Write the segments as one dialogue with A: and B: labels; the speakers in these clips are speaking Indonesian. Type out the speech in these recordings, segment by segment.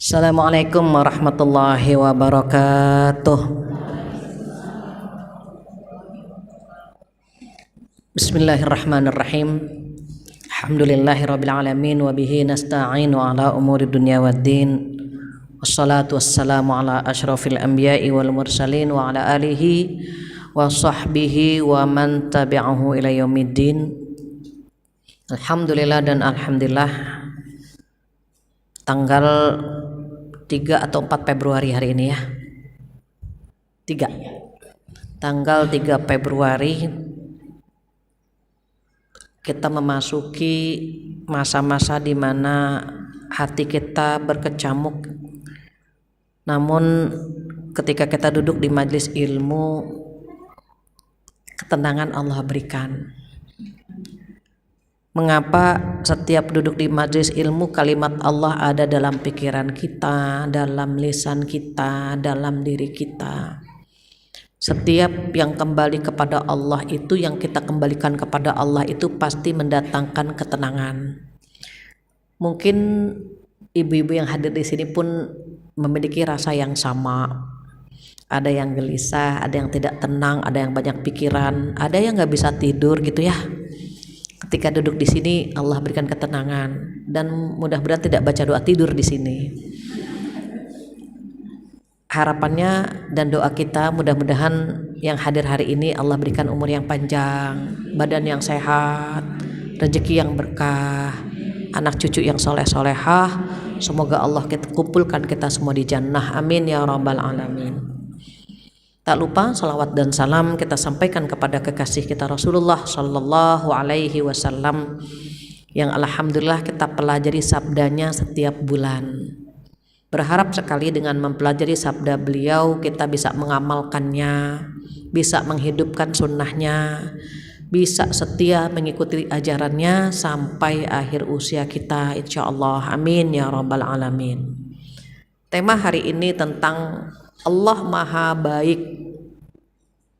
A: Assalamualaikum warahmatullahi wabarakatuh. Bismillahirrahmanirrahim. Alhamdulillahirabbil alamin wa bihi nasta'inu ala umuri dunya waddin. Wassalatu wassalamu ala asyrafil anbiya'i wal mursalin wa ala alihi wa sahbihi wa man tabi'ahu ila yaumiddin. Alhamdulillah dan alhamdulillah, tanggal 3 atau 4 Februari hari ini ya. 3. Tanggal 3 Februari kita memasuki masa-masa di mana hati kita berkecamuk. Namun ketika kita duduk di majelis ilmu, ketenangan Allah berikan. Mengapa setiap duduk di majelis ilmu kalimat Allah ada dalam pikiran kita, dalam lisan kita, dalam diri kita. Setiap yang kembali kepada Allah itu, yang kita kembalikan kepada Allah itu pasti mendatangkan ketenangan. Mungkin ibu-ibu yang hadir di sini pun memiliki rasa yang sama. Ada yang gelisah, ada yang tidak tenang, ada yang banyak pikiran, ada yang nggak bisa tidur gitu ya. Ketika duduk di sini Allah berikan ketenangan, dan mudah-mudahan tidak baca doa tidur di sini. Harapannya dan doa kita mudah-mudahan yang hadir hari ini Allah berikan umur yang panjang, badan yang sehat, rezeki yang berkah, anak cucu yang soleh-solehah. Semoga Allah kumpulkan kita semua di jannah, amin ya rabbal alamin. Tak lupa salawat dan salam kita sampaikan kepada kekasih kita Rasulullah Sallallahu Alaihi Wasallam, yang alhamdulillah kita pelajari sabdanya setiap bulan. Berharap sekali dengan mempelajari sabda beliau kita bisa mengamalkannya, bisa menghidupkan sunnahnya, bisa setia mengikuti ajarannya sampai akhir usia kita insyaallah, amin ya rabbal alamin. Tema hari ini tentang Allah Maha Baik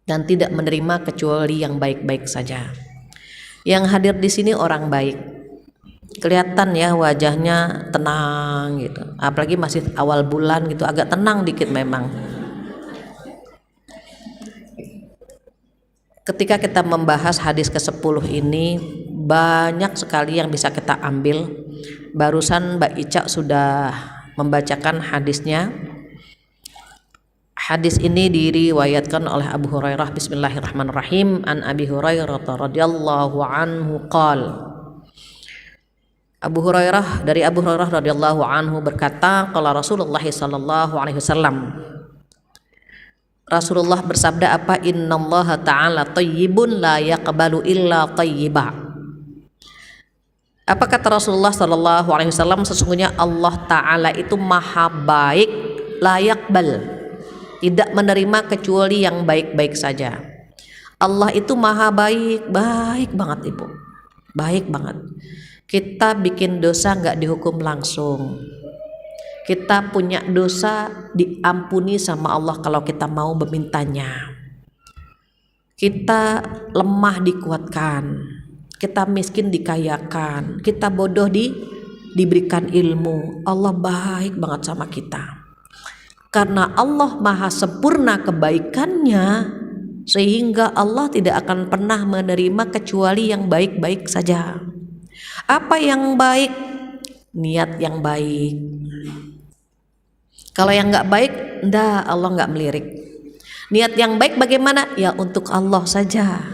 A: dan tidak menerima kecuali yang baik-baik saja. Yang hadir di sini orang baik, kelihatan ya wajahnya tenang gitu. Apalagi masih awal bulan gitu, agak tenang dikit memang. Ketika kita membahas hadis ke-10 ini, banyak sekali yang bisa kita ambil. Barusan Mbak Ica sudah membacakan hadisnya. Hadis ini diriwayatkan oleh Abu Hurairah. Bismillahirrahmanirrahim. An Abi Hurairah radhiyallahu anhu qala. Abu Hurairah, dari Abu Hurairah radhiyallahu anhu berkata, qala Rasulullah sallallahu alaihi wasallam. Rasulullah bersabda apa? Innallaha ta'ala thayyibun la yaqbalu illa thayyiba. Apa kata Rasulullah sallallahu alaihi wasallam? Sesungguhnya Allah Ta'ala itu maha baik, la yaqbal, tidak menerima kecuali yang baik-baik saja. Allah itu maha baik, baik banget ibu, baik banget. Kita bikin dosa nggak dihukum langsung. Kita punya dosa diampuni sama Allah kalau kita mau memintanya. Kita lemah dikuatkan, kita miskin dikayakan, kita bodoh diberikan ilmu. Allah baik banget sama kita. Karena Allah maha sempurna kebaikannya, sehingga Allah tidak akan pernah menerima kecuali yang baik-baik saja. Apa yang baik? Niat yang baik. Kalau yang gak baik, enggak, Allah gak melirik. Niat yang baik bagaimana? Ya untuk Allah saja.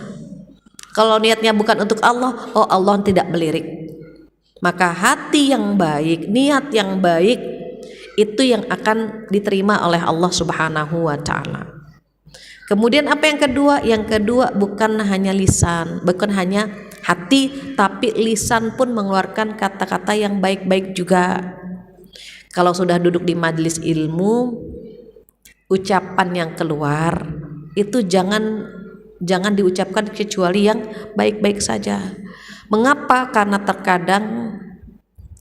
A: Kalau niatnya bukan untuk Allah, oh Allah tidak melirik. Maka hati yang baik, niat yang baik, itu yang akan diterima oleh Allah Subhanahu wa Ta'ala. Kemudian apa yang kedua? Yang kedua bukan hanya lisan, bukan hanya hati, tapi lisan pun mengeluarkan kata-kata yang baik-baik juga. Kalau sudah duduk di majelis ilmu, ucapan yang keluar itu jangan diucapkan kecuali yang baik-baik saja. Mengapa? Karena terkadang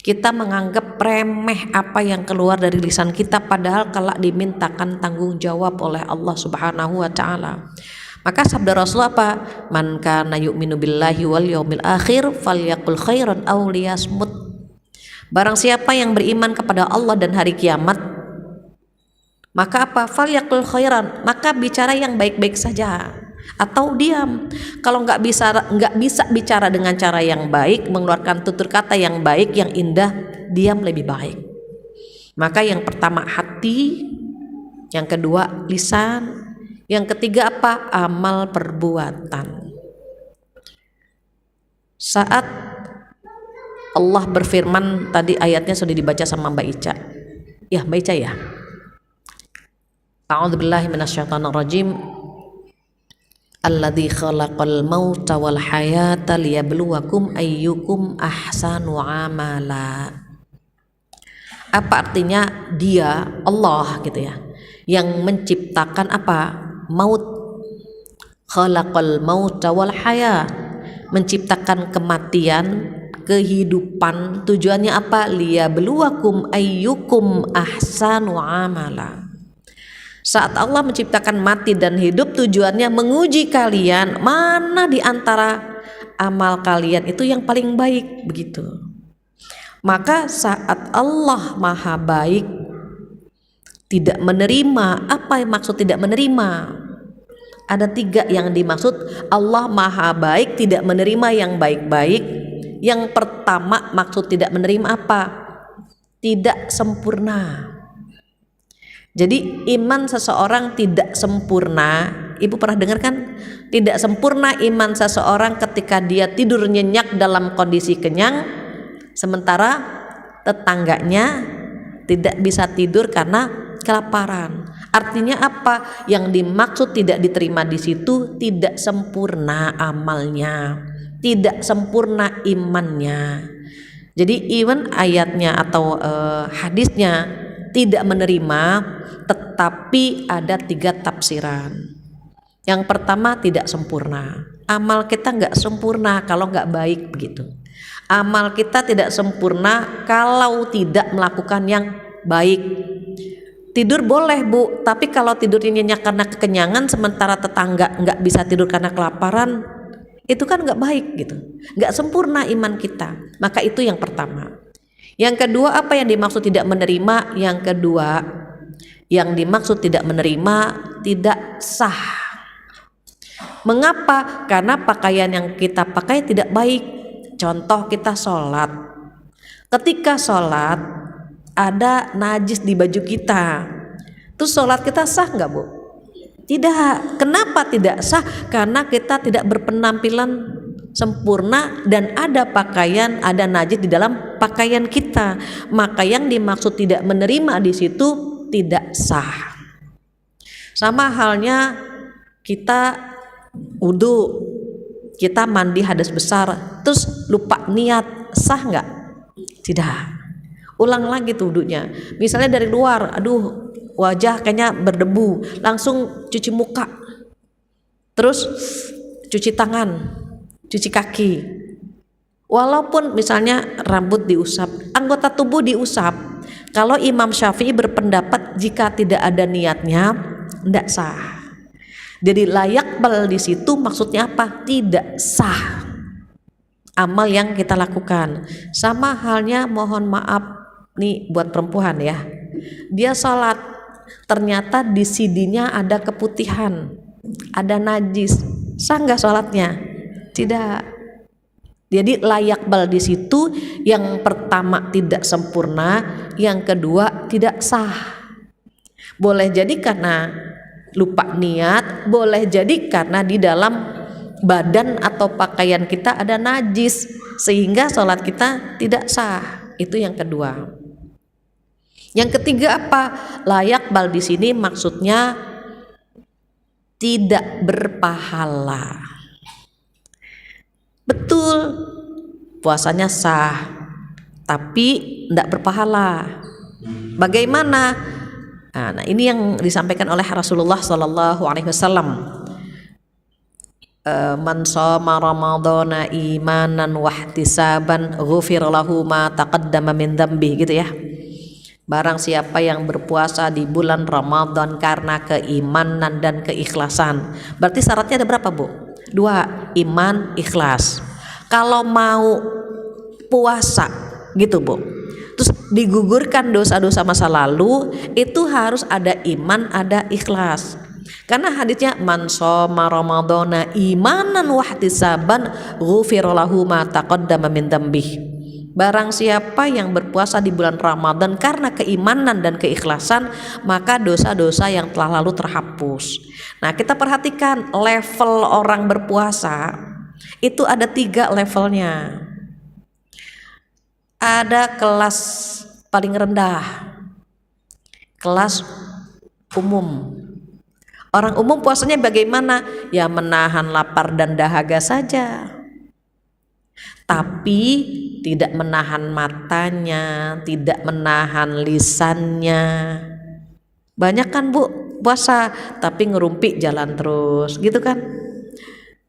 A: kita menganggap remeh apa yang keluar dari lisan kita, padahal kelak dimintakan tanggung jawab oleh Allah Subhanahu wa Ta'ala. Maka sabda Rasulullah apa? Man kana yu'minu billahi wal yaumil akhir falyaqul khairan aw liyasmut. Barang siapa yang beriman kepada Allah dan hari kiamat, maka apa? Falyaqul khairan, maka bicara yang baik-baik saja atau diam. Kalau nggak bisa bicara dengan cara yang baik, mengeluarkan tutur kata yang baik, yang indah, diam lebih baik. Maka yang pertama hati, yang kedua lisan, yang ketiga apa? Amal perbuatan. Saat Allah berfirman, tadi ayatnya sudah dibaca sama Mbak Ica. Ya, Mbak Ica ya. A'udzubillahi minasyaitonirrajim. Alladzi khalaqal mauta wal hayata liyabluwakum ayyukum ahsanu amala. Apa artinya? Dia, Allah gitu ya, yang menciptakan apa? Maut. Khalaqal mauta wal hayat, menciptakan kematian, kehidupan. Tujuannya apa? Liyabluwakum ayyukum ahsanu amala. Saat Allah menciptakan mati dan hidup, tujuannya menguji kalian mana di antara amal kalian itu yang paling baik, begitu. Maka saat Allah maha baik, tidak menerima. Apa yang maksud tidak menerima? Ada 3 yang dimaksud. Allah maha baik, tidak menerima yang baik-baik. Yang pertama maksud tidak menerima apa? Tidak sempurna. Jadi iman seseorang tidak sempurna. Ibu pernah dengar kan? Tidak sempurna iman seseorang ketika dia tidur nyenyak dalam kondisi kenyang, sementara tetangganya tidak bisa tidur karena kelaparan. Artinya apa? Yang dimaksud tidak diterima di situ tidak sempurna amalnya, tidak sempurna imannya. Jadi even ayatnya atau hadisnya tidak menerima, tetapi ada 3 tafsiran. Yang pertama tidak sempurna. Amal kita nggak sempurna kalau nggak baik, begitu. Amal kita tidak sempurna kalau tidak melakukan yang baik. Tidur boleh Bu, tapi kalau tidurnya nyenyak karena kekenyangan, sementara tetangga nggak bisa tidur karena kelaparan, itu kan nggak baik gitu, nggak sempurna iman kita. Maka itu yang pertama. Yang kedua, apa yang dimaksud tidak menerima? Yang kedua, yang dimaksud tidak menerima tidak sah. Mengapa? Karena pakaian yang kita pakai tidak baik. Contoh, kita sholat. Ketika sholat ada najis di baju kita, terus sholat kita sah nggak Bu? Tidak. Kenapa tidak sah? Karena kita tidak berpenampilan sempurna dan ada pakaian, ada najis di dalam pakaian kita. Maka yang dimaksud tidak menerima di situ tidak sah. Sama halnya kita wudu, kita mandi hadas besar, terus lupa niat, sah nggak? Tidak. Ulang lagi tuh wudunya. Misalnya dari luar, aduh wajah kayaknya berdebu, langsung cuci muka, terus cuci tangan, cuci kaki. Walaupun misalnya rambut diusap, anggota tubuh diusap, kalau Imam Syafi'i berpendapat jika tidak ada niatnya tidak sah. Jadi layak bal di situ maksudnya apa? Tidak sah amal yang kita lakukan. Sama halnya, mohon maaf nih buat perempuan ya, dia sholat ternyata di sidinya ada keputihan, ada najis, sah nggak sholatnya? Tidak. Jadi layak bal di situ yang pertama tidak sempurna, yang kedua tidak sah. Boleh jadi karena lupa niat, boleh jadi karena di dalam badan atau pakaian kita ada najis sehingga sholat kita tidak sah. Itu yang kedua. Yang ketiga apa? Layak bal di sini maksudnya tidak berpahala. Betul, puasanya sah, tapi tidak berpahala. Bagaimana? Nah, ini yang disampaikan oleh Rasulullah SAW. Man shoma ramadhana imanan wahtisaban ghufir lahu ma taqaddama min dzambi, gitu ya. Barang siapa yang berpuasa di bulan Ramadan karena keimanan dan keikhlasan. Berarti syaratnya ada berapa Bu? 2, iman, ikhlas. Kalau mau puasa gitu Bu, terus digugurkan dosa-dosa masa lalu, itu harus ada iman, ada ikhlas. Karena hadisnya man shoma ramadhana imanan wahtisaban ghufira lahu ma taqaddama min dzambih. Barang siapa yang berpuasa di bulan Ramadan karena keimanan dan keikhlasan, maka dosa-dosa yang telah lalu terhapus. Nah, kita perhatikan level orang berpuasa itu ada 3 levelnya. Ada kelas paling rendah, kelas umum. Orang umum puasanya bagaimana? Ya menahan lapar dan dahaga saja, tapi tidak menahan matanya, tidak menahan lisannya. Banyak kan Bu puasa tapi ngerumpi jalan terus gitu kan.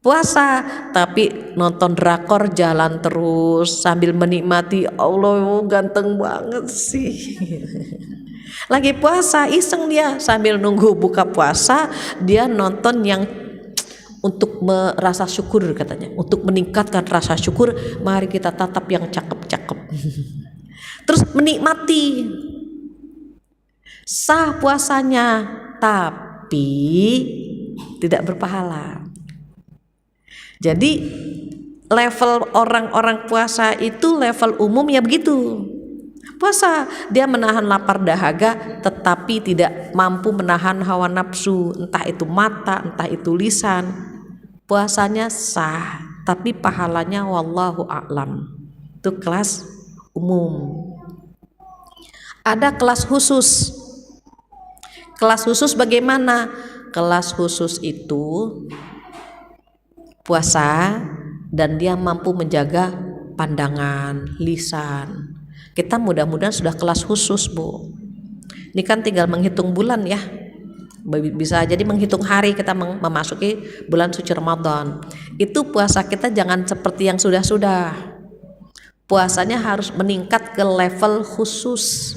A: Puasa tapi nonton drakor jalan terus sambil menikmati, Allah ganteng banget sih. Lagi puasa iseng dia sambil nunggu buka puasa, dia nonton yang untuk merasa syukur katanya. Untuk meningkatkan rasa syukur, mari kita tatap yang cakep-cakep. Terus menikmati. Sah puasanya, tapi tidak berpahala. Jadi level orang-orang puasa itu level umum ya begitu. Puasa dia menahan lapar dahaga tetapi tidak mampu menahan hawa nafsu, entah itu mata, entah itu lisan. Puasanya sah tapi pahalanya wallahu a'lam. Itu kelas umum. Ada kelas khusus. Kelas khusus bagaimana? Kelas khusus itu puasa dan dia mampu menjaga pandangan, lisan. Kita mudah-mudahan sudah kelas khusus Bu. Ini kan tinggal menghitung bulan ya. Bisa jadi menghitung hari kita memasuki bulan suci Ramadan. Itu puasa kita jangan seperti yang sudah-sudah. Puasanya harus meningkat ke level khusus.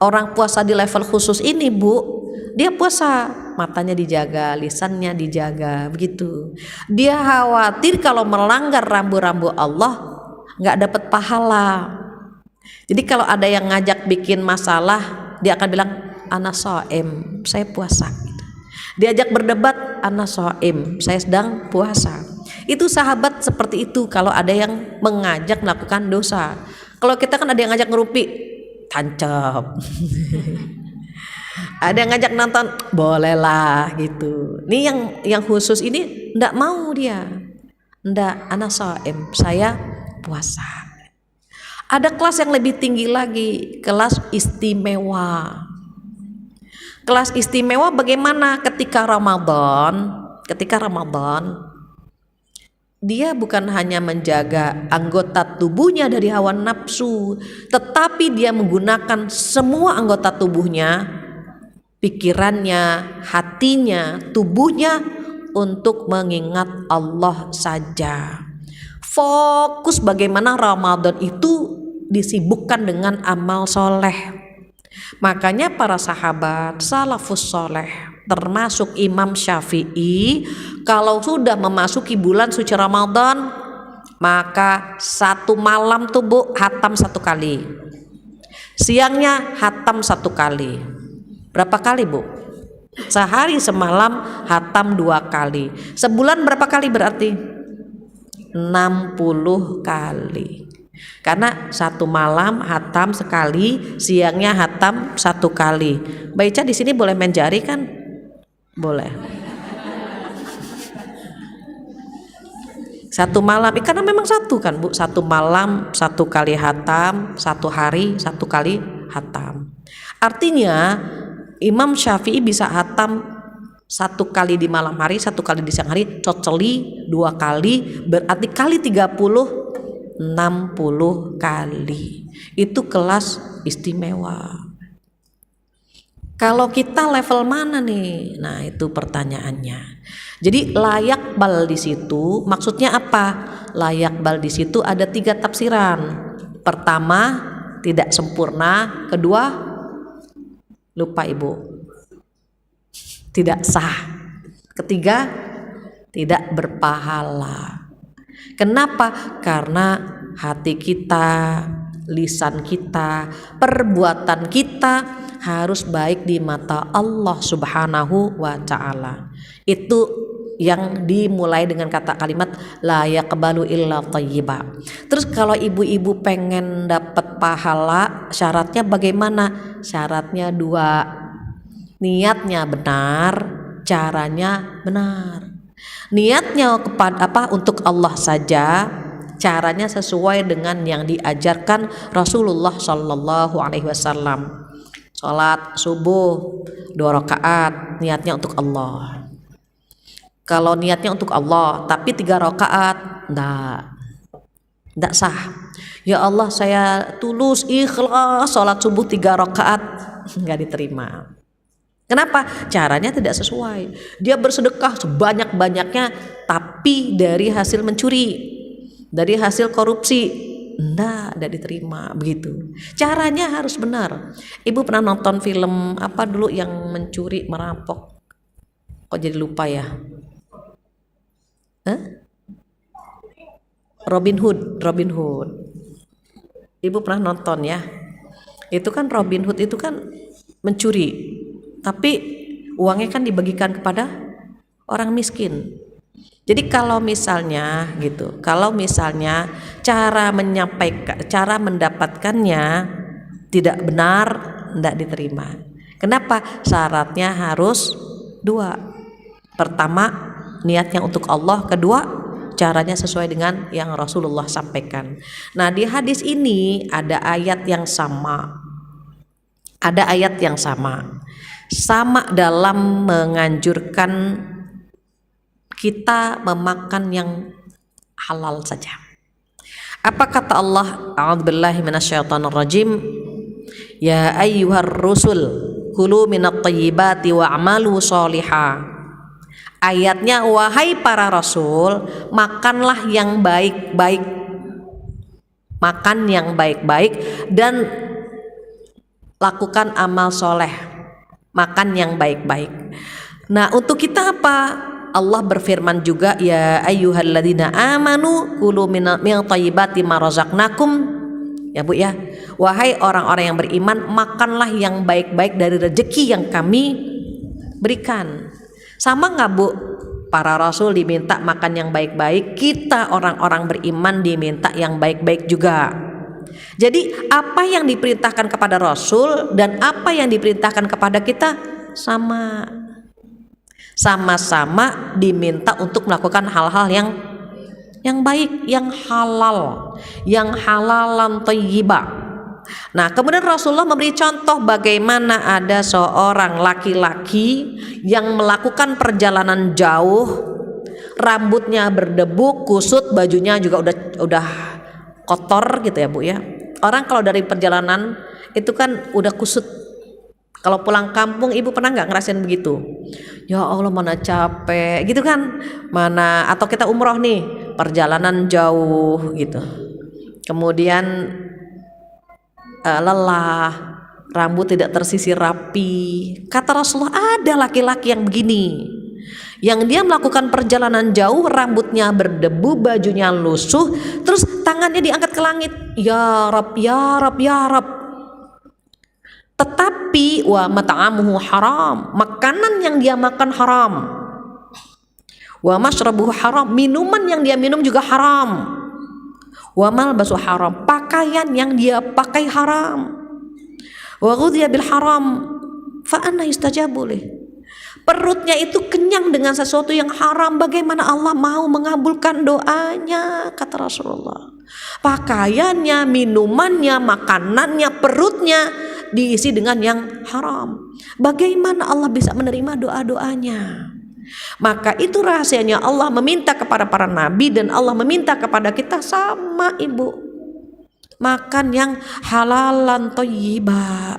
A: Orang puasa di level khusus ini Bu, dia puasa matanya dijaga, lisannya dijaga, begitu. Dia khawatir kalau melanggar rambu-rambu Allah nggak dapat pahala. Jadi kalau ada yang ngajak bikin masalah, dia akan bilang ana shaim, saya puasa. Diajak berdebat, ana shaim, saya sedang puasa. Itu sahabat seperti itu kalau ada yang mengajak melakukan dosa. Kalau kita kan ada yang ngajak ngerumpi, tancap. Ada yang ngajak nonton, bolehlah gitu. Ini yang khusus ini ndak mau dia. Ndak, ana shaim, saya puasa. Ada kelas yang lebih tinggi lagi, kelas istimewa. Kelas istimewa bagaimana ketika Ramadan? Ketika Ramadan dia bukan hanya menjaga anggota tubuhnya dari hawa nafsu, tetapi dia menggunakan semua anggota tubuhnya, pikirannya, hatinya, tubuhnya untuk mengingat Allah saja. Fokus bagaimana Ramadan itu disibukkan dengan amal soleh. Makanya para sahabat salafus soleh termasuk Imam Syafi'i, kalau sudah memasuki bulan suci Ramadan maka satu malam tuh Bu hatam 1 kali, siangnya hatam 1 kali. Berapa kali Bu? Sehari semalam hatam 2 kali. Sebulan berapa kali berarti? 60 kali. Karena 1 malam hatam sekali, siangnya hatam 1 kali. Mbak Ica di sini boleh main jari kan? Boleh. 1 malam, karena memang 1 kan Bu, 1 malam 1 kali hatam, 1 hari 1 kali hatam. Artinya Imam Syafi'i bisa hatam 1 kali di malam hari, 1 kali di siang hari, coceli 2 kali, berarti kali 30, 60 kali. Itu kelas istimewa. Kalau kita level mana nih? Nah, itu pertanyaannya. Jadi layak bal di situ maksudnya apa? Layak bal di situ ada 3 tafsiran. Pertama, tidak sempurna. Kedua, lupa Ibu, tidak sah. Ketiga, tidak berpahala. Kenapa? Karena hati kita, lisan kita, perbuatan kita harus baik di mata Allah Subhanahu wa Ta'ala. Itu yang dimulai dengan kata kalimat la yaqbalu illa thayyiba. Terus kalau ibu-ibu pengen dapat pahala, syaratnya bagaimana? Syaratnya 2. Niatnya benar, caranya benar. Niatnya kepada untuk Allah saja, caranya sesuai dengan yang diajarkan Rasulullah Shallallahu Alaihi Wasallam. Sholat subuh 2 rakaat, niatnya untuk Allah. Kalau niatnya untuk Allah tapi 3 rakaat, enggak sah. Ya Allah, saya tulus ikhlas sholat subuh 3 rakaat, enggak diterima. Kenapa? Caranya tidak sesuai. Dia bersedekah sebanyak-banyaknya tapi dari hasil mencuri, dari hasil korupsi, enggak diterima begitu. Caranya harus benar. Ibu pernah nonton film apa dulu yang mencuri merampok? Kok jadi lupa ya? Robin Hood. Ibu pernah nonton ya? Itu kan Robin Hood itu kan mencuri, tapi uangnya kan dibagikan kepada orang miskin. Jadi kalau misalnya cara mendapatkannya tidak benar, tidak diterima. Kenapa? Syaratnya harus 2. Pertama, niatnya untuk Allah. Kedua, caranya sesuai dengan yang Rasulullah sampaikan. Nah, di hadis ini ada ayat yang sama. Sama dalam menganjurkan kita memakan yang halal saja. Apa kata Allah? A'udzubillahi minasyaitonirrajim. Ya ayyuhar rusul kulu minat thayyibati wa'malu sholihah. Ayatnya, wahai para rasul, makanlah yang baik-baik. Makan yang baik-baik dan lakukan amal soleh. Makan yang baik-baik. Nah, untuk kita apa? Allah berfirman juga, ya ayyuhalladzina amanu kulu min thayyibati ma razaqnakum. Ya Bu ya. Wahai orang-orang yang beriman, makanlah yang baik-baik dari rezeki yang kami berikan. Sama nggak Bu? Para rasul diminta makan yang baik-baik, kita orang-orang beriman diminta yang baik-baik juga. Jadi apa yang diperintahkan kepada rasul dan apa yang diperintahkan kepada kita sama-sama diminta untuk melakukan hal-hal yang baik, yang halalan thayyibah. Nah, kemudian Rasulullah memberi contoh bagaimana ada seorang laki-laki yang melakukan perjalanan jauh, rambutnya berdebu, kusut, bajunya juga udah kotor gitu ya Bu ya. Orang kalau dari perjalanan itu kan udah kusut. Kalau pulang kampung, ibu pernah nggak ngerasain begitu? Ya Allah, mana capek gitu kan? Atau kita umroh nih, perjalanan jauh gitu. Kemudian lelah, rambut tidak tersisir rapi. Kata Rasulullah, ada laki-laki yang begini, yang dia melakukan perjalanan jauh, rambutnya berdebu, bajunya lusuh, terus tangannya diangkat ke langit, ya Rab, ya Rab, ya Rab. Tetapi wa mat'amuhu haram, makanan yang dia makan haram. Wa mashrabuhu haram, minuman yang dia minum juga haram. Wa malbasu haram, pakaian yang dia pakai haram. Wa ghudhiya bil haram, fa anna yustajabu lih. Perutnya itu kenyang dengan sesuatu yang haram, bagaimana Allah mau mengabulkan doanya? Kata Rasulullah. Pakaiannya, minumannya, makanannya, perutnya diisi dengan yang haram, bagaimana Allah bisa menerima doa-doanya? Maka itu rahasianya Allah meminta kepada para nabi dan Allah meminta kepada kita sama ibu, makan yang halalan thayyibah.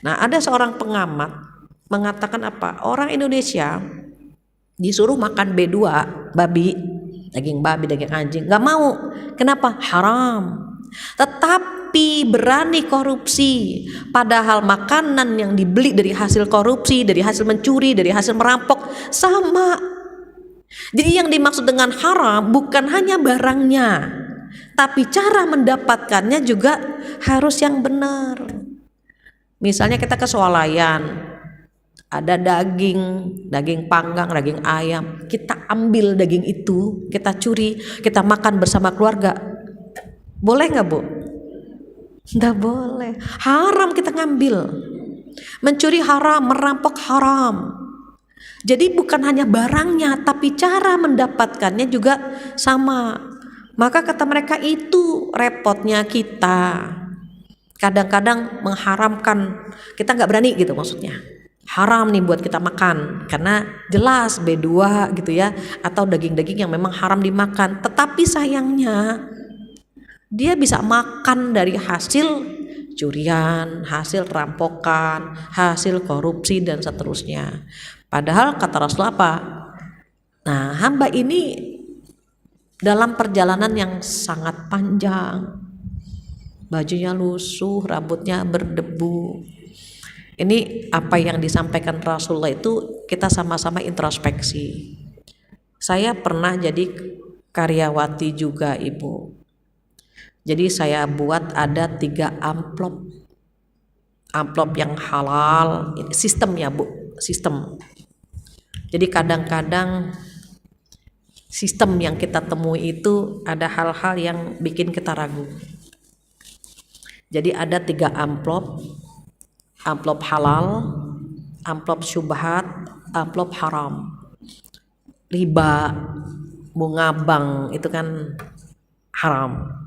A: Nah, ada seorang pengamat mengatakan apa? Orang Indonesia disuruh makan B2, babi, daging babi, daging anjing, nggak mau. Kenapa? Haram. Tetapi berani korupsi, padahal makanan yang dibeli dari hasil korupsi, dari hasil mencuri, dari hasil merampok sama. Jadi yang dimaksud dengan haram bukan hanya barangnya, tapi cara mendapatkannya juga harus yang benar. Misalnya kita ke swalayan, ada daging panggang, daging ayam, kita ambil daging itu, kita curi, kita makan bersama keluarga, boleh nggak Bu? Nggak boleh, haram kita ngambil. Mencuri haram, merampok haram. Jadi bukan hanya barangnya, tapi cara mendapatkannya juga sama. Maka kata mereka, itu repotnya kita. Kadang-kadang mengharamkan, kita nggak berani gitu maksudnya. Haram nih buat kita makan, karena jelas B2 gitu ya, atau daging-daging yang memang haram dimakan. Tetapi sayangnya dia bisa makan dari hasil curian, hasil rampokan, hasil korupsi dan seterusnya. Padahal kata Rasul apa? Nah, hamba ini dalam perjalanan yang sangat panjang, bajunya lusuh, rambutnya berdebu. Ini apa yang disampaikan Rasulullah itu kita sama-sama introspeksi. Saya pernah jadi karyawati juga Ibu. Jadi saya buat ada 3 amplop yang halal, sistem ya Bu, sistem. Jadi kadang-kadang sistem yang kita temui itu ada hal-hal yang bikin kita ragu. Jadi ada 3 amplop halal, amplop syubhat, amplop haram. Riba, bunga bank itu kan haram.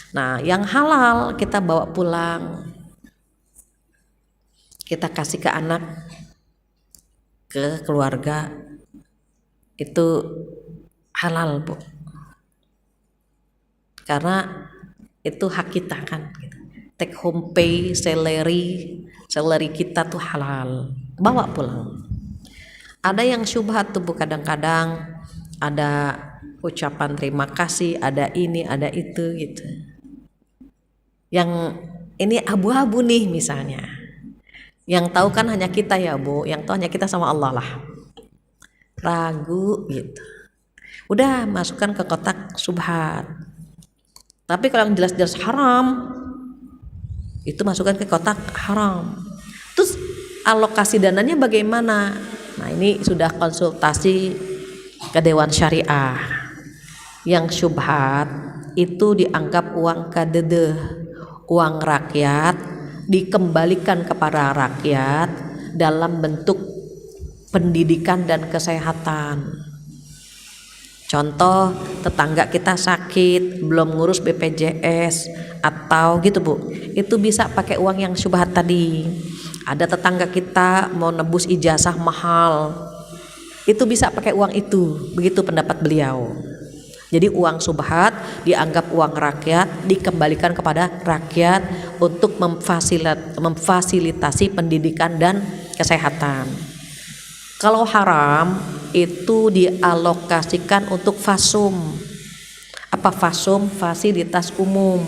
A: Nah, yang halal kita bawa pulang, kita kasih ke anak, ke keluarga, itu halal Bu, karena itu hak kita kan. Take home pay, salary kita tuh halal, bawa pulang. Ada yang syubhat tuh Bu, kadang-kadang ada ucapan terima kasih, ada ini, ada itu gitu. Yang ini abu-abu nih misalnya. Yang tahu kan hanya kita ya Bu, yang tahu hanya kita sama Allah lah. Ragu gitu. Udah masukkan ke kotak syubhat. Tapi kalau yang jelas-jelas haram, itu masukkan ke kotak haram. Terus alokasi dananya bagaimana? Nah, ini sudah konsultasi ke Dewan Syariah. Yang syubhat itu dianggap uang kadedeh, uang rakyat, dikembalikan kepada rakyat dalam bentuk pendidikan dan kesehatan. Contoh, tetangga kita sakit, belum ngurus BPJS atau gitu Bu, itu bisa pakai uang yang syubhat tadi. Ada tetangga kita mau nebus ijazah mahal, itu bisa pakai uang itu. Begitu pendapat beliau. Jadi uang syubhat dianggap uang rakyat, dikembalikan kepada rakyat untuk memfasilitasi pendidikan dan kesehatan. Kalau haram itu dialokasikan untuk fasum. Apa fasum? Fasilitas umum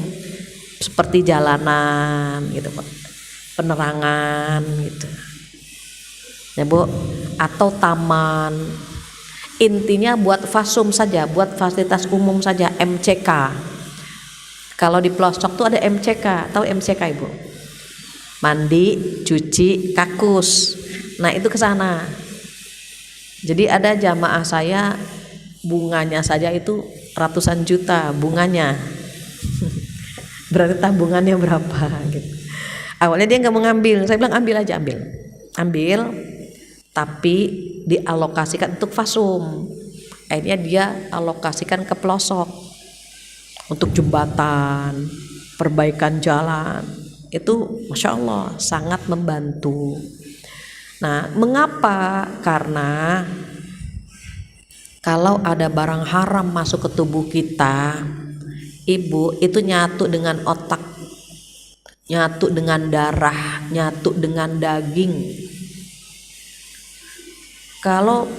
A: seperti jalanan gitu, penerangan gitu. Ya Bu, atau taman. Intinya buat fasum saja, buat fasilitas umum saja, MCK. Kalau di pelosok tuh ada MCK, tahu MCK Ibu? Mandi, cuci, kakus. Nah, itu ke sana. Jadi ada jamaah saya, bunganya saja itu ratusan juta bunganya. Berarti tabungannya berapa gitu. Awalnya dia nggak mau ngambil, saya bilang ambil aja, ambil, tapi dialokasikan untuk fasum. Akhirnya dia alokasikan ke pelosok untuk jembatan, perbaikan jalan. Itu Masya Allah sangat membantu. Nah, mengapa? Karena kalau ada barang haram masuk ke tubuh kita, Ibu, itu nyatu dengan otak, nyatu dengan darah, nyatu dengan daging. Kalau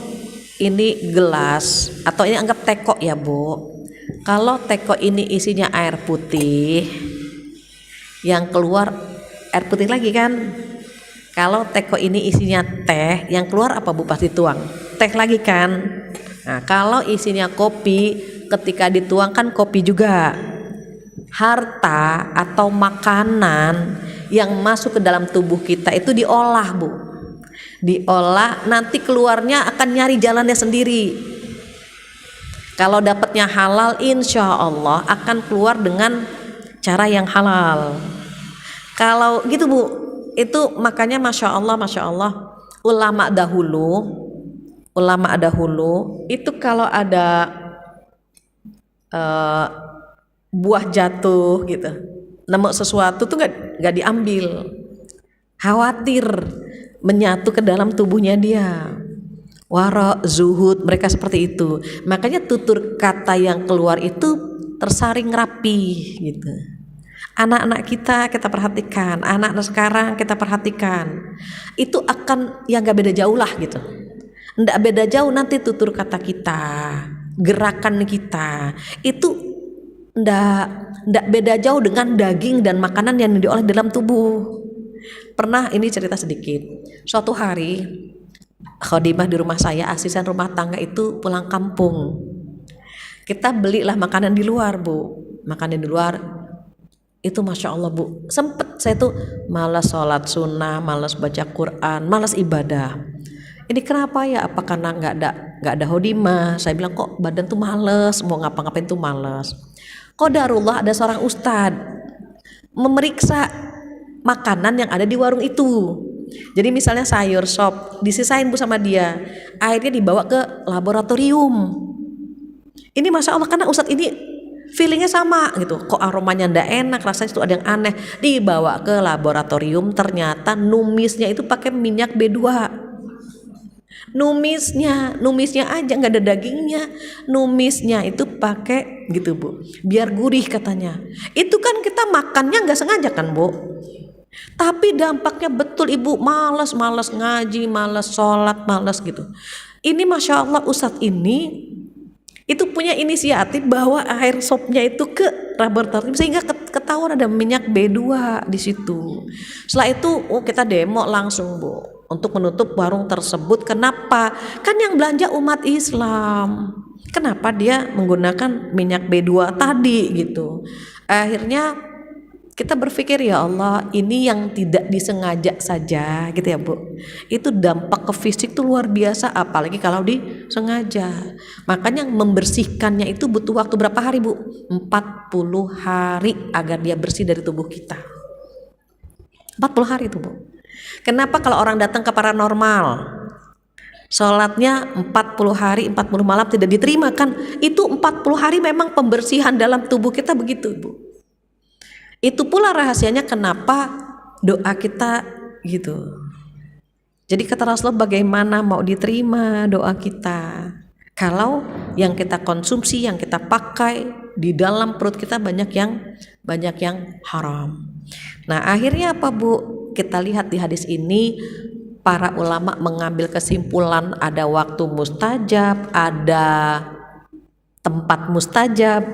A: ini gelas atau ini anggap teko ya Bu, kalau teko ini isinya air putih, yang keluar air putih lagi kan. Kalau teko ini isinya teh, yang keluar apa Bu? Pasti tuang teh lagi kan. Nah, kalau isinya kopi, ketika dituang kan kopi juga. harta atau makanan yang masuk ke dalam tubuh kita itu diolah Bu, diolah, nanti keluarnya akan nyari jalannya sendiri. Kalau dapatnya halal, insya Allah akan keluar dengan cara yang halal. Kalau gitu Bu, itu makanya masya Allah ulama dahulu itu kalau ada buah jatuh gitu, nemu sesuatu tuh nggak diambil, khawatir menyatu ke dalam tubuhnya dia. Wara, zuhud, mereka seperti itu. Makanya tutur kata yang keluar itu tersaring rapi gitu. Anak-anak kita perhatikan, anak-anak sekarang kita perhatikan, itu akan ya gak beda jauh lah gitu. Nggak beda jauh nanti tutur kata kita, gerakan kita itu nggak beda jauh dengan daging dan makanan yang diolah dalam tubuh. Pernah ini cerita sedikit. Suatu hari khodimah di rumah saya, asisten rumah tangga itu pulang kampung. Kita belilah makanan di luar Bu, makanan di luar itu masya Allah Bu, sempet saya tuh malas sholat sunnah, malas baca Quran, malas ibadah. Ini kenapa ya? Apa karena nggak ada khodimah? Saya bilang kok badan tuh males, mau ngapa-ngapain tuh males. Qadarullah ada seorang ustadz memeriksa makanan yang ada di warung itu. Jadi misalnya sayur sop disisain Bu sama dia, akhirnya dibawa ke laboratorium. Ini masya Allah karena ustadz ini feelingnya sama gitu, kok aromanya ndak enak, rasanya itu ada yang aneh, dibawa ke laboratorium, ternyata numisnya itu pakai minyak B2. Numisnya aja nggak ada dagingnya, numisnya itu pakai gitu Bu, biar gurih katanya. Itu kan kita makannya nggak sengaja kan Bu, tapi dampaknya betul Ibu, malas ngaji, malas sholat, malas gitu. Ini masya Allah ustadz ini itu punya inisiatif bawa air sopnya itu ke laboratorium sehingga ketahuan ada minyak B2 di situ. Setelah itu kita demo langsung Bu untuk menutup warung tersebut. Kenapa? Kan yang belanja umat Islam. Kenapa dia menggunakan minyak B2 tadi gitu. Akhirnya kita berpikir ya Allah, ini yang tidak disengaja saja gitu ya Bu. Itu dampak ke fisik tuh luar biasa, apalagi kalau disengaja. Makanya membersihkannya itu butuh waktu berapa hari Bu? 40 hari agar dia bersih dari tubuh kita. 40 hari itu Bu. Kenapa kalau orang datang ke paranormal, sholatnya 40 hari 40 malam tidak diterima kan? Itu 40 hari memang pembersihan dalam tubuh kita begitu Bu. Itu pula rahasianya kenapa doa kita gitu. Jadi kata Rasulullah, bagaimana mau diterima doa kita kalau yang kita konsumsi, yang kita pakai di dalam perut kita banyak yang haram. Nah akhirnya apa Bu? Kita lihat di hadis ini para ulama mengambil kesimpulan ada waktu mustajab, ada tempat mustajab,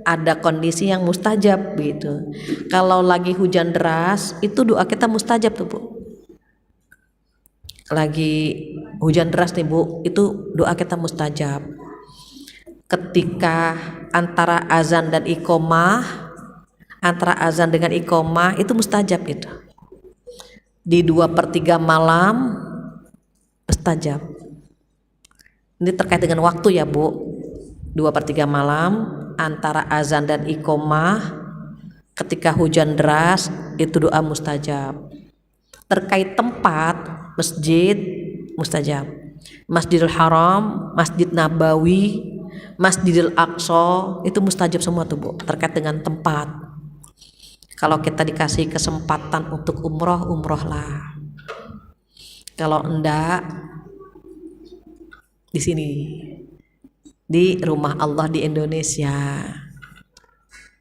A: ada kondisi yang mustajab gitu. Kalau lagi hujan deras itu doa kita mustajab tuh Bu. Lagi hujan deras nih Bu, itu doa kita mustajab. Ketika antara azan dan iqomah, antara azan dengan iqomah itu mustajab itu. Di 2/3 malam mustajab. Ini terkait dengan waktu ya Bu. 2/3 malam antara azan dan iqomah ketika hujan deras itu doa mustajab. Terkait tempat, masjid mustajab, Masjidil Haram, Masjid Nabawi, Masjidil Aqsa itu mustajab semua tuh Bu, terkait dengan tempat. Kalau kita dikasih kesempatan untuk umroh lah. Kalau enggak di sini, di rumah Allah di Indonesia.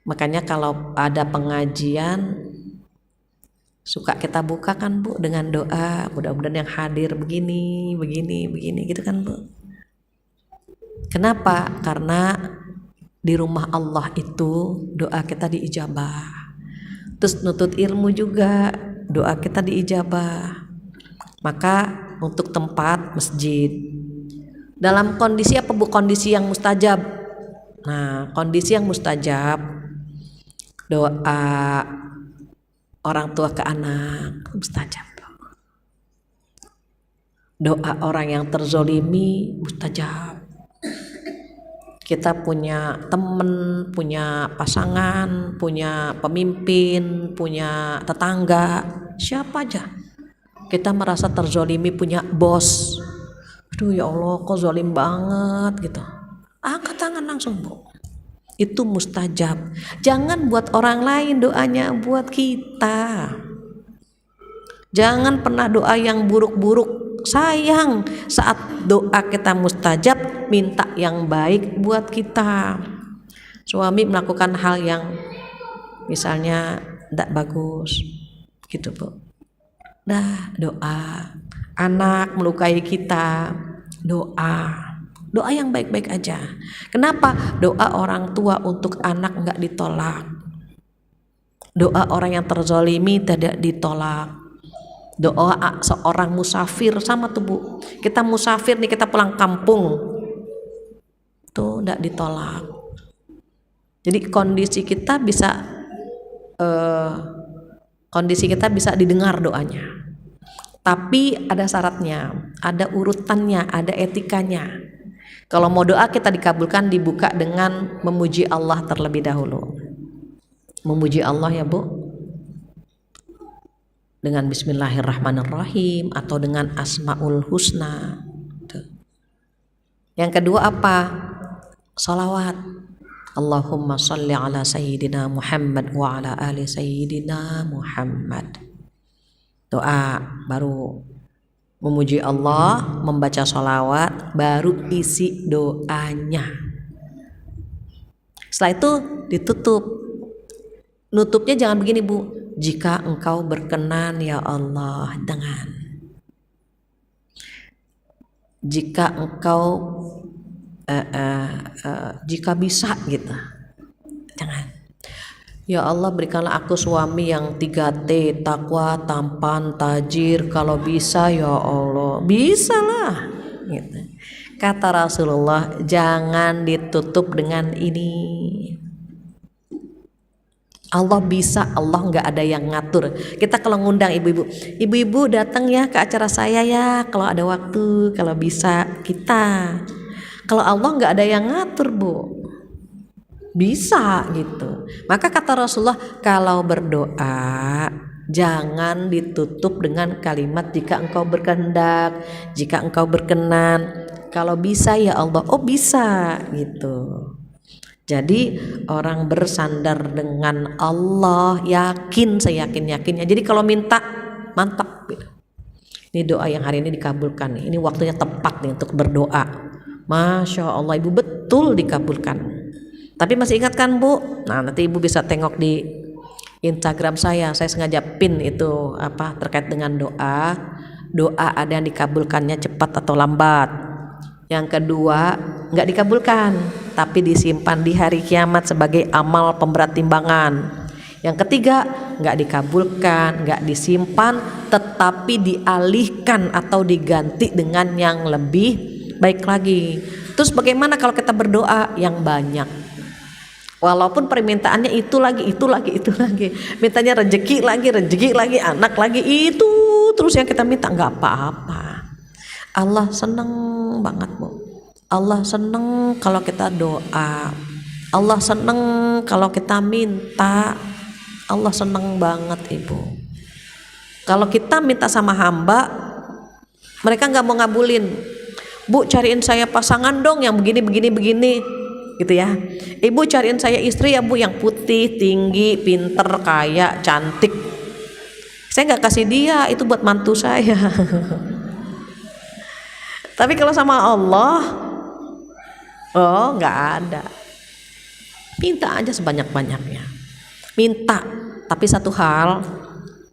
A: Makanya kalau ada pengajian suka kita buka kan Bu dengan doa, mudah-mudahan yang hadir begini gitu kan Bu. Kenapa? Karena di rumah Allah itu doa kita diijabah. Terus nutut ilmu juga doa kita diijabah. Maka untuk tempat masjid dalam kondisi apa Bu? Kondisi yang mustajab. Nah kondisi yang mustajab doa orang tua ke anak mustajab, doa orang yang terzolimi mustajab. Kita punya teman, punya pasangan, punya pemimpin, punya tetangga, siapa aja kita merasa terzolimi, punya bos, aduh ya Allah kok zolim banget gitu, angkat tangan langsung Bu, itu mustajab. Jangan buat orang lain doanya, buat kita. Jangan pernah doa yang buruk-buruk, sayang. Saat doa kita mustajab, minta yang baik buat kita. Suami melakukan hal yang misalnya tidak bagus gitu Bu, dah doa. Anak melukai kita, doa yang baik-baik aja. Kenapa? Doa orang tua untuk anak nggak ditolak, doa orang yang terzolimi tidak ditolak, doa seorang musafir sama tuh Bu, kita musafir nih, kita pulang kampung tuh tidak ditolak. Jadi kondisi kita bisa didengar doanya, tapi ada syaratnya, ada urutannya, ada etikanya. Kalau mau doa kita dikabulkan, dibuka dengan memuji Allah terlebih dahulu. Memuji Allah ya Bu, dengan Bismillahirrahmanirrahim atau dengan Asmaul Husna. Yang kedua apa? Salawat. Allahumma sholli ala sayyidina Muhammad wa ala ali sayyidina Muhammad. Doa, baru memuji Allah, membaca sholawat, baru isi doanya. Setelah itu ditutup. Nutupnya jangan begini Bu, jika engkau berkenan ya Allah, dengan jika engkau jika bisa gitu, jangan. Ya Allah berikanlah aku suami yang 3T, takwa, tampan, tajir, kalau bisa ya Allah, bisalah gitu. Kata Rasulullah, jangan ditutup dengan ini. Allah bisa, Allah nggak ada yang ngatur. Kita kalau ngundang ibu-ibu datang ya ke acara saya ya, kalau ada waktu, kalau bisa kita. Kalau Allah nggak ada yang ngatur Bu, bisa gitu. Maka kata Rasulullah, kalau berdoa jangan ditutup dengan kalimat jika engkau berkehendak, jika engkau berkenan, kalau bisa ya Allah, oh bisa gitu. Jadi orang bersandar dengan Allah, yakin, seyakin-yakinnya. Jadi kalau minta mantap gitu. Ini doa yang hari ini dikabulkan nih. Ini waktunya tepat nih untuk berdoa. Masya Allah Ibu, betul dikabulkan. Tapi masih ingat kan Bu? Nah nanti Ibu bisa tengok di Instagram saya sengaja pin itu apa terkait dengan doa. Doa ada yang dikabulkannya cepat atau lambat. Yang kedua nggak dikabulkan, tapi disimpan di hari kiamat sebagai amal pemberat timbangan. Yang ketiga nggak dikabulkan, nggak disimpan, tetapi dialihkan atau diganti dengan yang lebih baik lagi. Terus bagaimana kalau kita berdoa yang banyak? Walaupun permintaannya itu lagi, mintanya rezeki lagi, anak lagi, itu terus yang kita minta, nggak apa-apa. Allah seneng banget Bu. Allah seneng kalau kita doa. Allah seneng kalau kita minta. Allah seneng banget Ibu. Kalau kita minta sama hamba, mereka nggak mau ngabulin. Bu cariin saya pasangan dong yang begini gitu ya. Ibu cariin saya istri ya Bu yang putih, tinggi, pinter, kaya, cantik. Saya nggak kasih dia, itu buat mantu saya. Tapi kalau sama Allah, oh nggak ada. Minta aja sebanyak-banyaknya. Minta, tapi satu hal,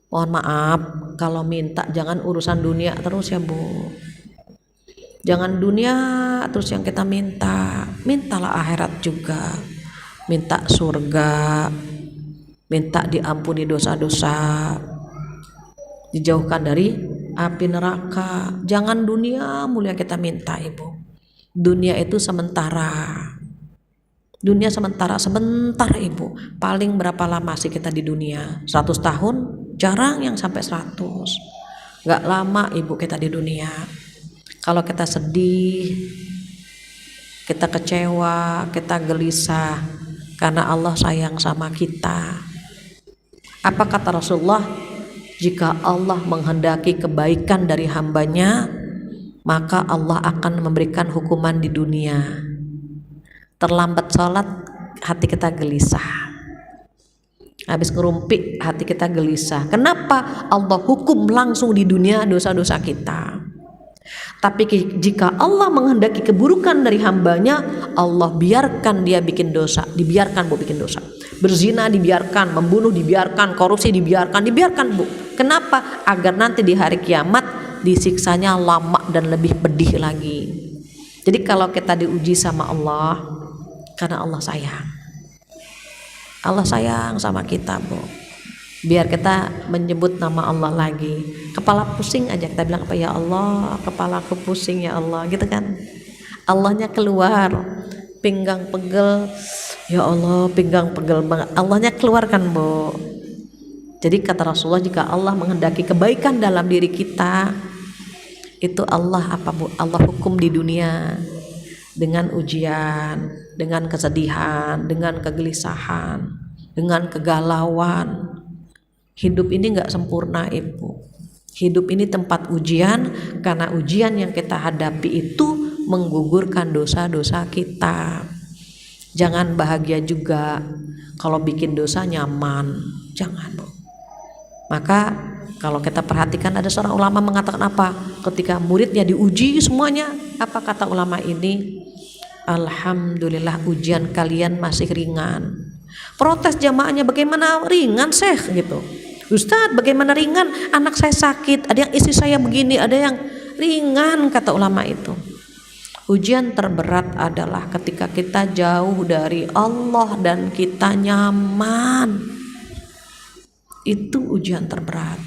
A: mohon maaf, kalau minta jangan urusan dunia terus ya Bu. Jangan dunia terus yang kita minta, mintalah akhirat juga. Minta surga, minta diampuni dosa-dosa, dijauhkan dari api neraka. Jangan dunia mulia kita minta Ibu. Dunia itu sementara. Dunia sebentar ibu. Paling berapa lama sih kita di dunia? 100 tahun? Jarang yang sampai 100. Gak lama ibu kita di dunia. Kalau kita sedih, kita kecewa, kita gelisah, karena Allah sayang sama kita. Apa kata Rasulullah? Jika Allah menghendaki kebaikan dari hambanya, maka Allah akan memberikan hukuman di dunia. Terlambat sholat, hati kita gelisah. Habis ngerumpi, hati kita gelisah. Kenapa? Allah hukum langsung di dunia dosa-dosa kita. Tapi jika Allah menghendaki keburukan dari hambanya, Allah biarkan dia bikin dosa. Dibiarkan bu bikin dosa. Berzina dibiarkan, membunuh dibiarkan, korupsi dibiarkan bu. Kenapa? Agar nanti di hari kiamat disiksanya lama dan lebih pedih lagi. Jadi kalau kita diuji sama Allah, karena Allah sayang sama kita bu. Biar kita menyebut nama Allah lagi. Kepala pusing aja kita bilang apa, ya Allah kepalaku pusing ya Allah, gitu kan. Allahnya keluar, pinggang pegel, ya Allah pinggang pegel banget, Allahnya keluar kan bu. Jadi kata Rasulullah, jika Allah menghendaki kebaikan dalam diri kita, itu Allah apa bu? Allah hukum di dunia dengan ujian, dengan kesedihan, dengan kegelisahan, dengan kegalauan. Hidup ini gak sempurna ibu. Hidup ini tempat ujian, karena ujian yang kita hadapi itu menggugurkan dosa-dosa kita. Jangan bahagia juga kalau bikin dosa nyaman, jangan bu. Maka kalau kita perhatikan, ada seorang ulama mengatakan apa? Ketika muridnya diuji semuanya, apa kata ulama ini? Alhamdulillah ujian kalian masih ringan. Protes jamaahnya, bagaimana ringan Syekh gitu. Ustadz bagaimana ringan, anak saya sakit, ada yang istri saya begini, ada yang ringan, kata ulama itu. Ujian terberat adalah ketika kita jauh dari Allah dan kita nyaman. Itu ujian terberat.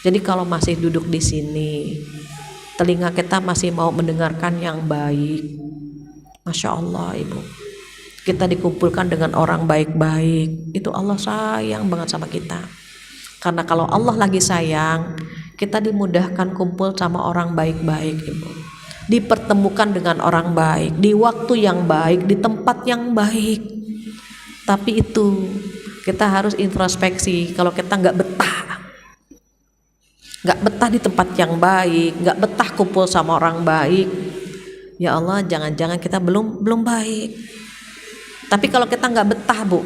A: Jadi kalau masih duduk di sini, telinga kita masih mau mendengarkan yang baik, Masya Allah ibu, kita dikumpulkan dengan orang baik-baik, itu Allah sayang banget sama kita. Karena kalau Allah lagi sayang, kita dimudahkan kumpul sama orang baik-baik ibu, dipertemukan dengan orang baik, di waktu yang baik, di tempat yang baik. Tapi itu kita harus introspeksi. Kalau kita gak betah di tempat yang baik, gak betah kumpul sama orang baik, ya Allah jangan-jangan kita belum baik. Tapi kalau kita gak betah bu,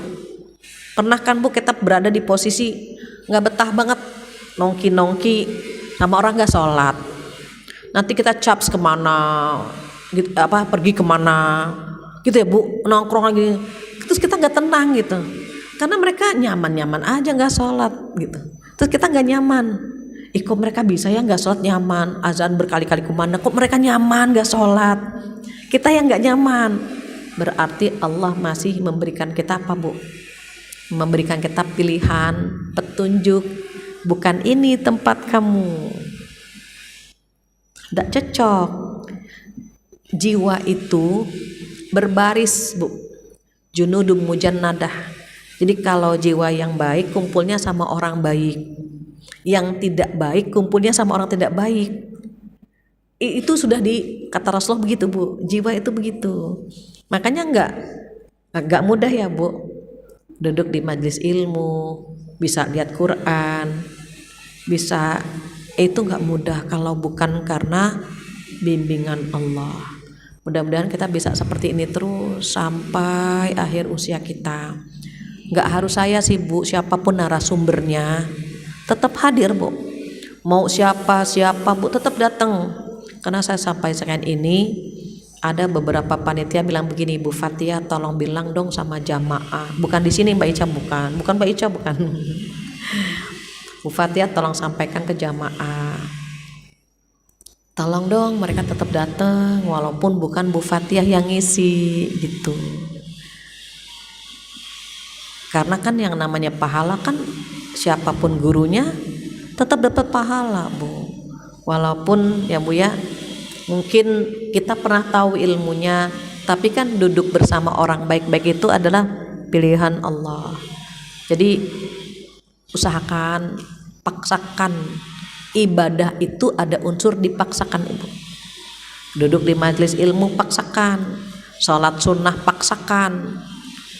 A: pernah kan bu kita berada di posisi gak betah banget, nongki sama orang gak sholat, nanti kita caps kemana gitu, pergi kemana gitu ya bu, nongkrong lagi, terus kita gak tenang gitu, karena mereka nyaman aja gak sholat gitu, terus kita gak nyaman. Kok mereka bisa ya gak sholat nyaman, azan berkali-kali kumandang, kok mereka nyaman gak sholat, kita yang gak nyaman. Berarti Allah masih memberikan kita apa bu? Memberikan kita pilihan, petunjuk, bukan ini tempat kamu, tidak cocok. Jiwa itu berbaris bu, junudum mujannadah. Jadi kalau jiwa yang baik kumpulnya sama orang baik, yang tidak baik kumpulnya sama orang tidak baik. Itu sudah kata Rasulullah begitu bu, jiwa itu begitu. Makanya enggak mudah ya bu, duduk di majelis ilmu, bisa lihat Quran, bisa, itu enggak mudah kalau bukan karena bimbingan Allah. Mudah-mudahan kita bisa seperti ini terus sampai akhir usia kita. Enggak harus saya sih bu, siapapun narasumbernya tetap hadir bu, mau siapa bu tetap datang. Karena saya sampaikan ini, ada beberapa panitia bilang begini, Bu Fatia tolong bilang dong sama jamaah, bukan di sini Mbak Ica, bukan Mbak Ica, bukan Bu Fatia tolong sampaikan ke jamaah, tolong dong mereka tetap datang walaupun bukan Bu Fatia yang ngisi gitu. Karena kan yang namanya pahala kan siapapun gurunya tetap dapat pahala bu. Walaupun ya bu ya, mungkin kita pernah tahu ilmunya Tapi kan duduk bersama orang baik-baik itu adalah pilihan Allah. Jadi usahakan, paksakan. Ibadah itu ada unsur dipaksakan, Ibu. Duduk di majelis ilmu paksakan, sholat sunnah paksakan,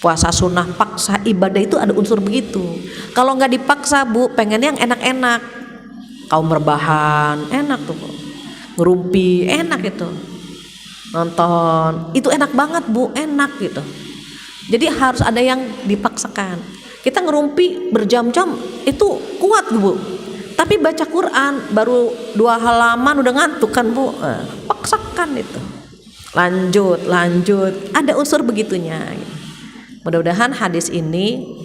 A: puasa sunnah paksa. Ibadah itu ada unsur begitu. Kalau nggak dipaksa, Bu, pengennya yang enak-enak. Kaum rebahan enak tuh, Bu. Ngerumpi enak itu, nonton itu enak banget, Bu, enak gitu. Jadi harus ada yang dipaksakan. Kita ngerumpi berjam-jam itu kuat, Bu, tapi baca Quran baru 2 halaman udah ngantuk kan, Bu. Paksakan itu, lanjut, ada unsur begitunya. Mudah-mudahan hadis ini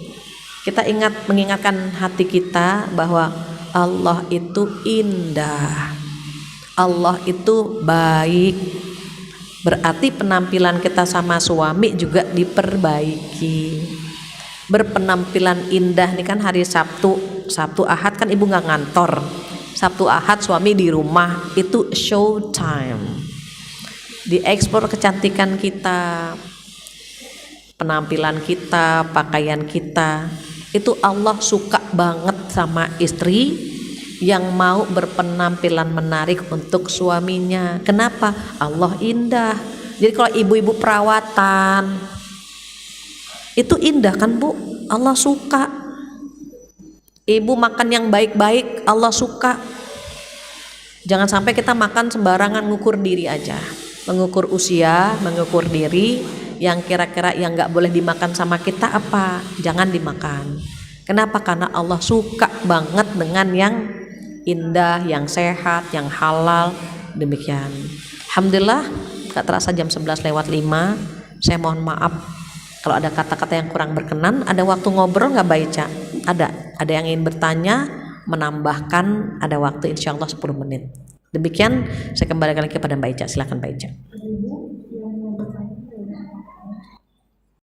A: kita mengingatkan hati kita bahwa Allah itu indah, Allah itu baik. Berarti penampilan kita sama suami juga diperbaiki. Berpenampilan indah nih kan hari Sabtu Ahad kan Ibu nggak ngantor. Sabtu Ahad suami di rumah, itu show time. Diekspor kecantikan kita, penampilan kita, pakaian kita. Itu Allah suka banget sama istri yang mau berpenampilan menarik untuk suaminya. Kenapa? Allah indah. Jadi kalau ibu-ibu perawatan itu indah kan, Bu? Allah suka. Ibu makan yang baik-baik, Allah suka. Jangan sampai kita makan sembarangan, ngukur diri aja, mengukur usia, mengukur diri. Yang kira-kira yang nggak boleh dimakan sama kita apa? Jangan dimakan. Kenapa? Karena Allah suka banget dengan yang indah, yang sehat, yang halal. Demikian. Alhamdulillah, gak terasa jam 11:05. Saya mohon maaf kalau ada kata-kata yang kurang berkenan. Ada waktu ngobrol gak Mbak Ica? Ada yang ingin bertanya, menambahkan, ada waktu insya Allah 10 menit. Demikian, saya kembalikan lagi kepada Mbak Ica. Silakan Mbak Ica.